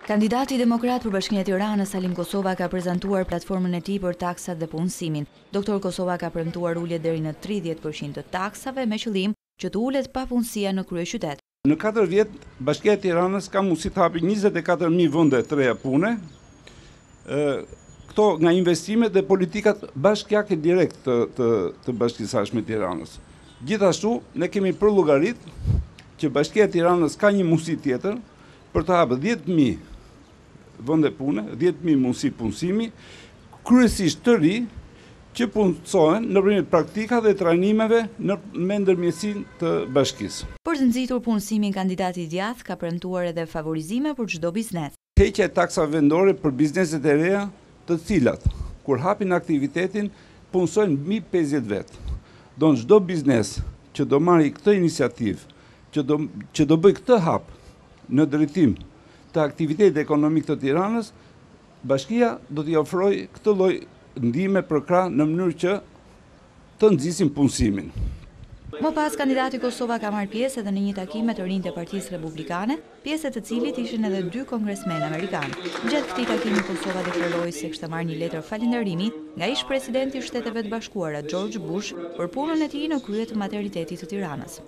Kandidati demokrat për Bashkinë e Tiranës Salim Kosova ka prezantuar platformën e tij për taksat dhe punësimin. Doktor Kosova ka premtuar ulje deri në 30% të taksave me qëllim që të ulet papunësia në kryeqytet. Në 4 vjet, Bashkia e Tiranës ka mundësi të hapi 24.000 vende të reja pune. Këto nga investimet dhe politikat bashkiake direkt të Bashkisashme Tiranës. Gjithashtu, ne kemi përllogarit që Bashkia e Tiranës ka një mundësi tjetër për të hapë 10.000 vende pune, 10.000 mundësi punësimi, kryesisht të ri që punësohen nëpërmjet praktika dhe trajnimeve me ndërmjetësinë të bashkisë. Për të nxitur punësimin, kandidati i djathtë ka premtuar edhe favorizime për çdo biznes. Heqja e taksave vendore për bizneset e reja, të cilat kur hapin aktivitetin punësojnë mbi 50 vet. Don çdo biznes që do marrë këtë iniciativë, që do bëj këtë hap në drejtim të aktivitetit ekonomik të Tiranës, Bashkia do t'i ofrojë këtë lloj ndihme për krah në mënyrë që të nxisim punësimin. Më pas, kandidati Kosova ka marrë pjesë edhe në një takim me të rinjtë e Partisë Republikane, pjesë të cilit ishin edhe 2 kongresmenë amerikanë. Gjatë këtij takimi Kosova deklaroi se kishte marrë një letër falënderimi nga ish-presidenti i Shteteve të Bashkuara George Bush për punën e tij në krye të maternitetit të Tiranës.